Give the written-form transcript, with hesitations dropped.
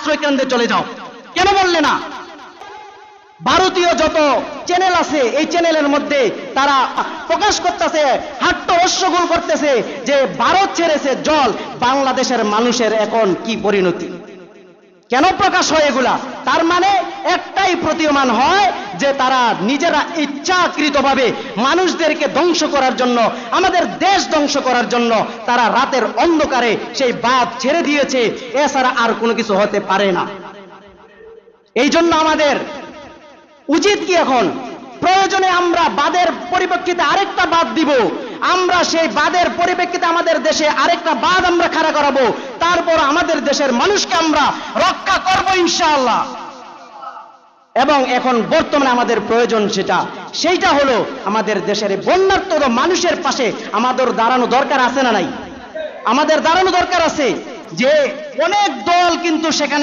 আশ্রয় কেন্দ্রে চলে যাও। কেন বললে না? ভারতীয় যত চ্যানেল আছে এই চ্যানেলের মধ্যে তারা প্রকাশ করতেছে, হাট্টহস্যগোল করতেছে যে ভারত ছেড়েছে জল, বাংলাদেশের মানুষের এখন কি পরিণতি। কেন প্রকাশ হয় এগুলা? তার মানে একটাই প্রতীয়মান হয় যে তারা নিজেরা ইচ্ছাকৃতভাবে মানুষদেরকে ধ্বংস করার জন্য, আমাদের দেশ ধ্বংস করার জন্য তারা রাতের অন্ধকারে সেই বাঁধ ছেড়ে দিয়েছে, এছাড়া আর কোনো কিছু হতে পারে না। এই জন্য আমাদের উচিত কি, এখন প্রয়োজনে আমরা বাঁধের পরিপ্রেক্ষিতে আরেকটা বাঁধ দিব, আমরা সেই বাঁধের পরিপ্রেক্ষিতে আমাদের দেশে আরেকটা বাঁধ আমরা খাড়া করাবো, তারপর আমাদের দেশের মানুষকে আমরা রক্ষা করব ইনশাআল্লাহ। এবং এখন বর্তমানে আমাদের প্রয়োজন সেইটা হলো আমাদের দেশের বন্যার্ত মানুষের পাশে আমাদের দাঁড়ানো দরকার আছে না নাই? আমাদের দাঁড়ানো দরকার আছে। যে অনেক দল কিন্তু সেখানে